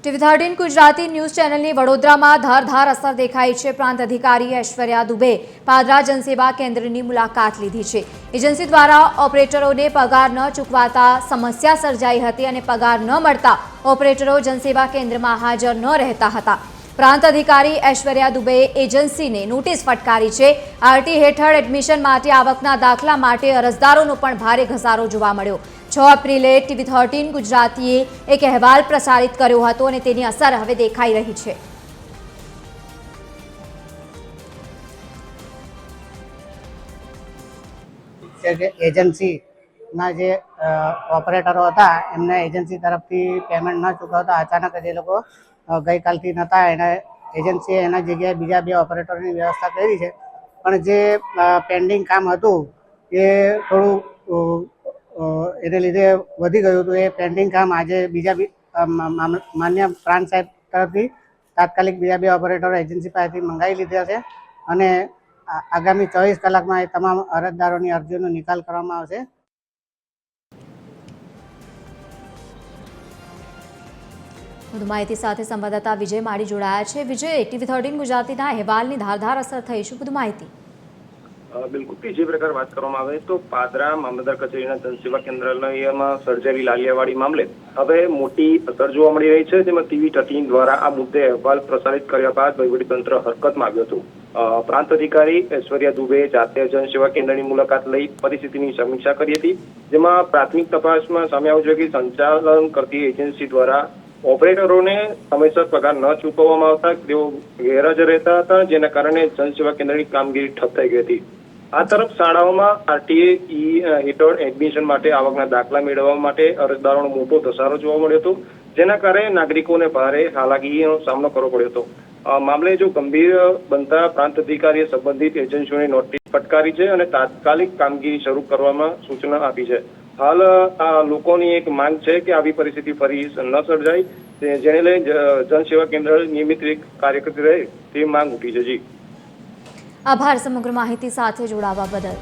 ટીવી13 Gujarati news ચેનલની વડોદરામાં ધારધાર અસર દેખાઈ છે। પ્રાંત અધિકારી ઐશ્વર્યા દુબે પાદરા જનસેવા કેન્દ્રની મુલાકાત લીધી છે। એજન્સી દ્વારા ઓપરેટરોને પગાર ન ચૂકવાતા સમસ્યા સર્જાઈ હતી અને પગાર ન મળતા ઓપરેટરો જનસેવા કેન્દ્રમાં હાજર ન રહેતા હતા। પ્રાંત અધિકારી ઐશ્વર્યા દુબેએ એજન્સીને નોટિસ ફટકારી છે। આરટી હેઠળ એડમિશન માટે આવકના દાખલા માટે અરજદારોનો પણ ભારે ઘસારો જોવા મળ્યો। 6 એપ્રિલે ટીવી13 ગુજરાતીએ એક અહેવાલ પ્રસારિત કર્યો હતો અને તેની અસર હવે દેખાઈ રહી છે। એજન્સીના જે ઓપરેટરો હતા એમને એજન્સી તરફથી પેમેન્ટ ન ચૂકવતા અચાનક જ એ લોકો ગઈકાલથી નહોતા। એને એજન્સીએ એના જગ્યાએ બીજા 2 ઓપરેટરોની વ્યવસ્થા કરી છે, પણ જે પેન્ડિંગ કામ હતું એ થોડું એને લીધે વધી ગયું હતું। એ પેન્ડિંગ કામ આજે બીજા માન્ય પ્રાંત સાહેબ તરફથી તાત્કાલિક બીજા 2 ઓપરેટરો એજન્સી પાસેથી મંગાવી લીધા છે અને આગામી 24 કલાકમાં એ તમામ અરજદારોની અરજીઓનો નિકાલ કરવામાં આવશે। વધુ માહિતી સાથે સંવાદદાતા વિજય માળી જોડાયા છે। વિજય, ટીવી13 ગુજરાતીના અહેવાલની ધારધાર અસર થઈ છે, વધુ માહિતી। બિલકુલ, જે પ્રકાર વાત કરવામાં આવે તો પાદરા મામલતદાર કચેરીના જનસેવા કેન્દ્રાલયમાં સર્જાયેલી લાલિયાવાડી મામલે હવે મોટી અસર જોવા મળી રહી છે। જેમાં ટીવી13 દ્વારા આ મુદ્દે અહેવાલ પ્રસારિત કર્યા બાદ વહીવટીતંત્ર હરકતમાં આવ્યું હતું। પ્રાંત અધિકારી ઐશ્વર્યા દુબેએ જાતે જનસેવા કેન્દ્રની મુલાકાત લઈ પરિસ્થિતિની સમીક્ષા કરી હતી। જેમાં પ્રાથમિક તપાસમાં સામે આવ્યું છે કે સંચાલન કરતી એજન્સી દ્વારા ઓપરેટરોને સમયસર પગાર ન ચૂકવવામાં આવતા તેઓ ગેરહાજર રહેતા હતા, જેના કારણે જનસેવા કેન્દ્રની કામગીરી ઠપ થઈ ગઈ હતી। આ તરફ શાળાઓમાં આરટીએ હેઠળ એડમિશન માટે આવકના દાખલા મેળવવા માટે અરજદારોનો મોટો ધસારો જોવા મળ્યો હતો, જેના કારણે નાગરિકોને ભારે હાલાકીનો સામનો કરવો પડ્યો હતો। મામલે જો ગંભીર બનતા પ્રાંત અધિકારીએ સંબંધિત એજન્સીઓને નોટિસ ફટકારી છે અને તાત્કાલિક કામગીરી શરૂ કરવામાં સૂચના આપી છે। હાલ આ લોકોની એક માંગ છે કે આવી પરિસ્થિતિ ફરી ન સર્જાય, જેને લઈ જનસેવા કેન્દ્ર નિયમિત કાર્ય રહે તેવી માંગ ઉઠી છે। જી આભાર સમગ્ર માહિતી સાથે જોડાવા બદલ।